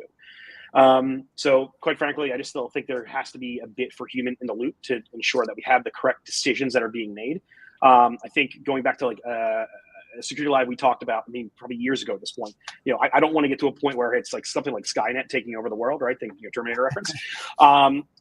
So quite frankly, I just still think there has to be a bit for human in the loop to ensure that we have the correct decisions that are being made. I think going back to Security Live, we talked about, probably years ago at this point, I don't want to get to a point where it's something like Skynet taking over the world, right? Think Terminator reference.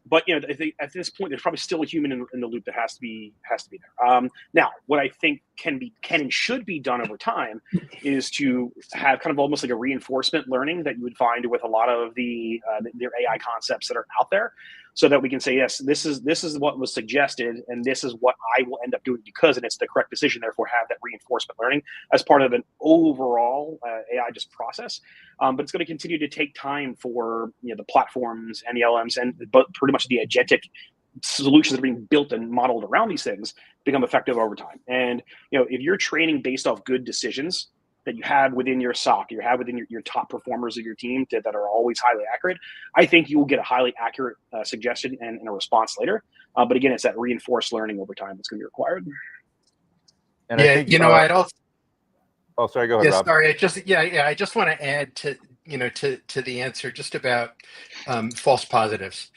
But at this point, there's probably still a human in the loop that has to be there. Now, what I think can and should be done over time is to have kind of almost like a reinforcement learning that you would find with a lot of their AI concepts that are out there, so that we can say, yes, this is what was suggested, and this is what I will end up doing because, and it's the correct decision. Therefore, have that reinforcement learning as part of an overall AI just process. But it's going to continue to take time for the platforms and the LMs and pretty much the agentic solutions that are being built and modeled around these things become effective over time. And if you're training based off good decisions that you have within your SOC, you have within your top performers of your team that are always highly accurate, I think you will get a highly accurate suggestion and a response later. But again, it's that reinforced learning over time that's going to be required. And yeah, I think, I'd also. Oh, sorry. Go ahead, Rob. Sorry. I just want to add to the answer just about false positives.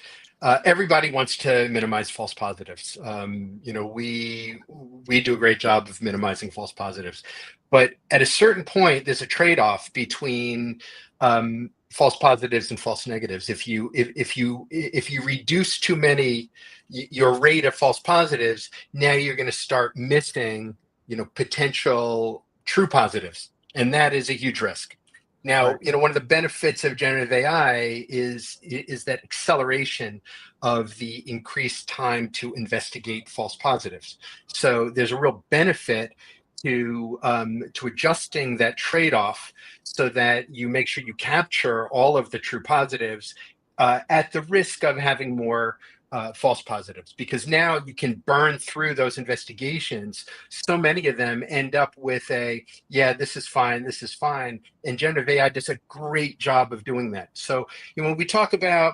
Everybody wants to minimize false positives. We do a great job of minimizing false positives, but at a certain point, there's a trade-off between false positives and false negatives. If you reduce too many, your rate of false positives, now you're going to start missing potential true positives, and that is a huge risk. Now, Right. one of the benefits of generative AI is that acceleration of the increased time to investigate false positives. So there's a real benefit to adjusting that trade-off so that you make sure you capture all of the true positives at the risk of having more false positives, because now you can burn through those investigations. So many of them end up with yeah, this is fine, and generative AI does a great job of doing that. So when we talk about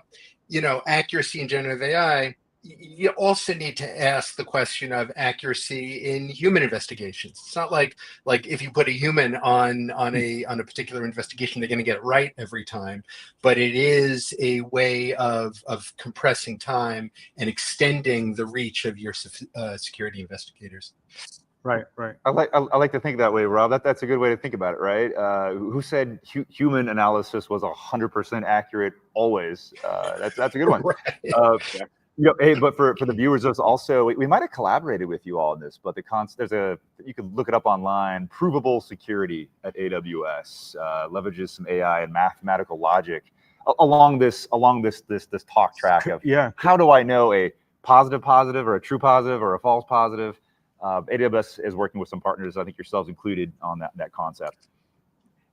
accuracy in generative AI, you also need to ask the question of accuracy in human investigations. It's not like if you put a human on a particular investigation, they're going to get it right every time, but it is a way of compressing time and extending the reach of your security investigators. Right, right. I like to think that way, Rob. That's a good way to think about it, right? Who said human analysis was 100% accurate always? That's a good one. Right. Hey, but for the viewers, there's also we might have collaborated with you all on this, but you can look it up online. Provable security at AWS leverages some AI and mathematical logic along this talk track of how do I know a positive or a true positive or a false positive. AWS is working with some partners, I think yourselves included, on that concept.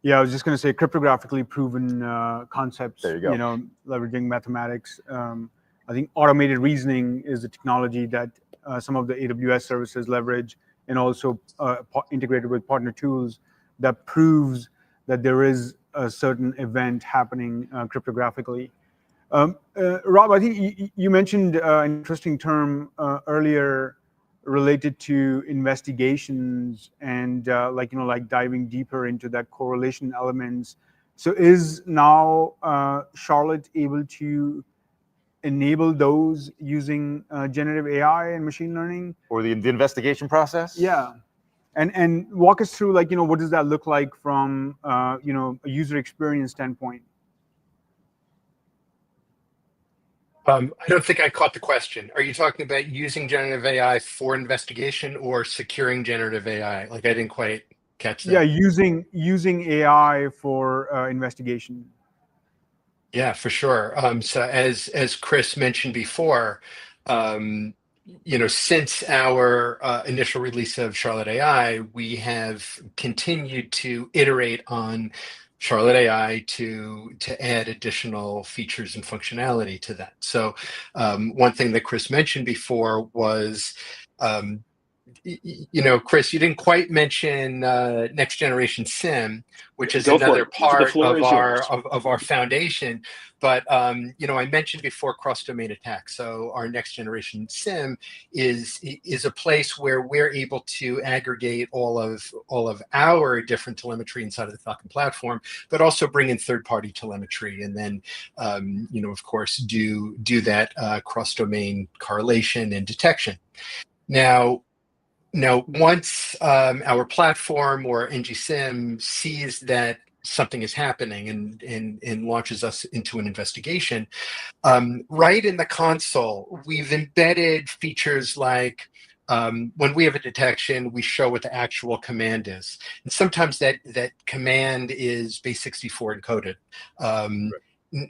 Yeah, I was just going to say cryptographically proven concepts. There you go. Leveraging mathematics. I think automated reasoning is the technology that some of the AWS services leverage, and also integrated with partner tools that proves that there is a certain event happening cryptographically. Rob, I think you mentioned an interesting term earlier related to investigations and like diving deeper into that correlation elements. So is now Charlotte able to enable those using generative AI and machine learning, or the investigation process? Yeah, and walk us through what does that look like from a user experience standpoint? I don't think I caught the question. Are you talking about using generative AI for investigation or securing generative AI? I didn't quite catch that. Yeah, using AI for investigation. Yeah, for sure. So as Chris mentioned before, since our initial release of Charlotte AI, we have continued to iterate on Charlotte AI to add additional features and functionality to that. So one thing that Chris mentioned before was, Chris, you didn't quite mention next generation SIEM, which is another part of our foundation. But I mentioned before cross-domain attacks. So our next generation SIEM is a place where we're able to aggregate all of our different telemetry inside of the Falcon platform, but also bring in third-party telemetry, and then of course do that cross-domain correlation and detection. Now, once our platform or NGSIM sees that something is happening and launches us into an investigation, right in the console, we've embedded features like when we have a detection, we show what the actual command is. And sometimes that command is base64 encoded. Right.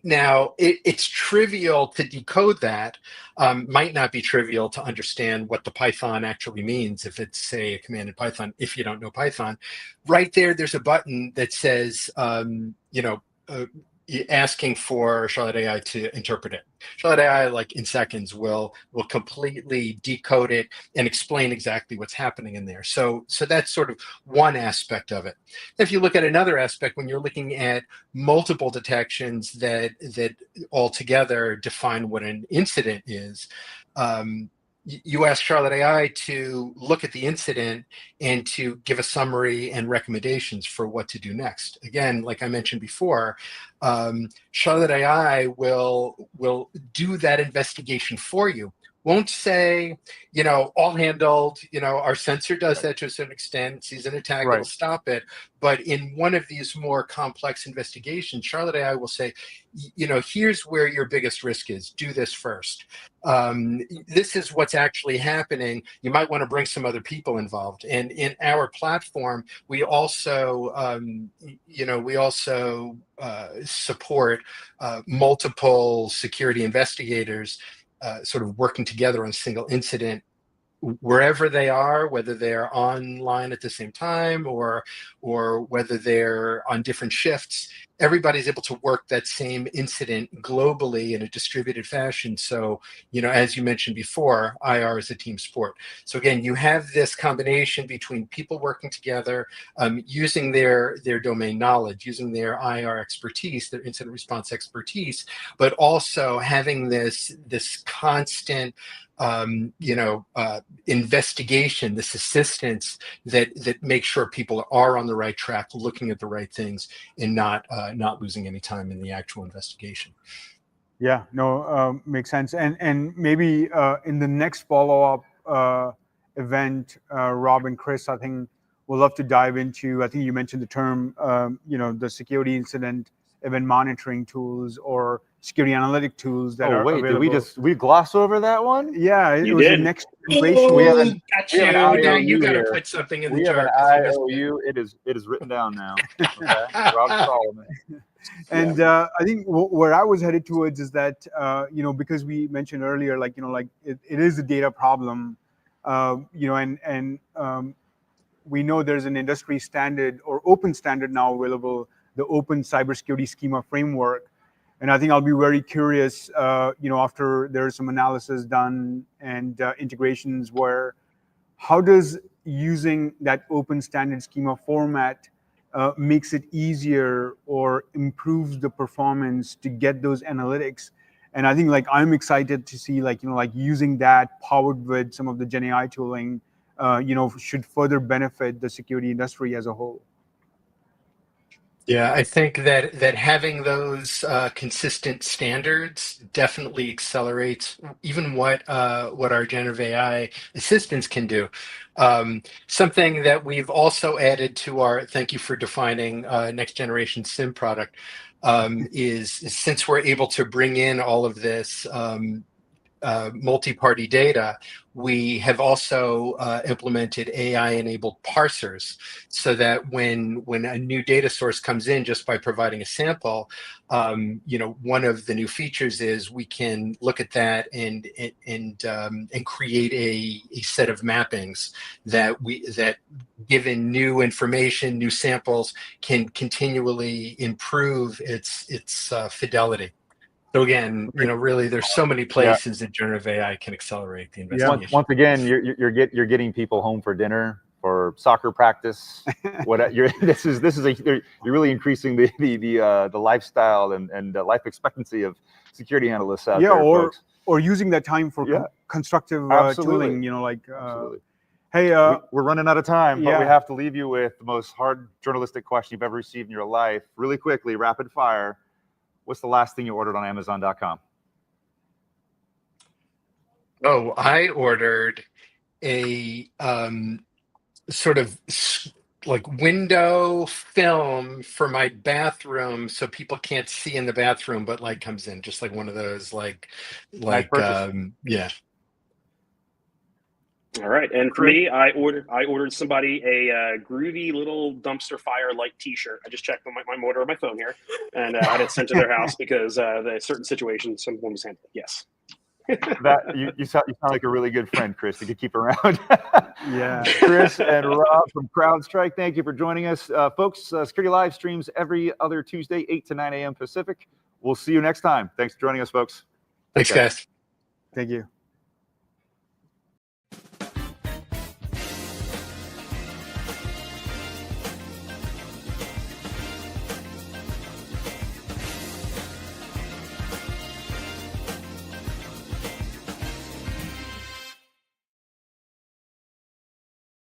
Now, it's trivial to decode that, might not be trivial to understand what the Python actually means if it's, say, a command in Python, if you don't know Python. Right there's a button that says, asking for Charlotte AI to interpret it. Charlotte AI, in seconds, will completely decode it and explain exactly what's happening in there. So that's sort of one aspect of it. If you look at another aspect, when you're looking at multiple detections that altogether define what an incident is, you ask Charlotte AI to look at the incident and to give a summary and recommendations for what to do next. Again, like I mentioned before, Charlotte AI will do that investigation for you won't say, all handled, our sensor does that to a certain extent, sees an attack, it'll stop it. But in one of these more complex investigations, Charlotte AI will say, here's where your biggest risk is. Do this first. This is what's actually happening. You might want to bring some other people involved. And in our platform, we also, support multiple security investigators sort of working together on a single incident wherever they are, whether they're online at the same time or whether they're on different shifts. Everybody's able to work that same incident globally in a distributed fashion. So, as you mentioned before, IR is a team sport. So again, you have this combination between people working together, using their domain knowledge, using their IR expertise, their incident response expertise, but also having this constant investigation, this assistance that makes sure people are on the right track, looking at the right things, and not losing any time in the actual investigation. Yeah, no, makes sense. And maybe in the next follow-up event, Rob and Chris, I think we'll love to dive into, I think you mentioned the term, the security incident event monitoring tools or security analytic tools that are available. Did we gloss over that one? Yeah, it was the next generation. Oh, we have an now you got to here. put something in We the have jar. an IOU. It is written down now. Okay, Rob Solomon. And I think where I was headed towards is that because we mentioned earlier, it is a data problem, and we know there's an industry standard or open standard now available, the Open Cybersecurity Schema Framework. And I think I'll be very curious, after there's some analysis done and integrations how does using that open standard schema format makes it easier or improves the performance to get those analytics. And I think I'm excited to see using that powered with some of the Gen AI tooling, should further benefit the security industry as a whole. Yeah, I think that having those consistent standards definitely accelerates even what our generative AI assistants can do. Something that we've also added to our, thank you for defining next generation SIM product, is since we're able to bring in all of this multi-party data, we have also implemented AI-enabled parsers so that when a new data source comes in just by providing a sample, one of the new features is we can look at that and create a set of mappings that given new information, new samples, can continually improve its fidelity. So again, really, there's so many places that generative AI can accelerate the investigation. Once again, you're getting people home for dinner, for soccer practice. You're really increasing the lifestyle and the life expectancy of security analysts out there, folks. Or using that time for constructive tooling. Absolutely. Hey, we're running out of time, but we have to leave you with the most hard journalistic question you've ever received in your life. Really quickly, rapid fire. What's the last thing you ordered on Amazon.com? Oh, I ordered a sort of window film for my bathroom so people can't see in the bathroom, but light comes in, just like one of those yeah. All right, and for me, I ordered somebody a groovy little dumpster fire light T-shirt. I just checked my motor on my phone here, and I had it sent to their house because the certain situation someone was handling. Yes. You sound like a really good friend, Chris. You could keep around. Yeah. Chris and Rob from CrowdStrike, thank you for joining us, folks. Security Live streams every other Tuesday, 8 to 9 a.m. Pacific. We'll see you next time. Thanks for joining us, folks. Thanks, guys. Thank you.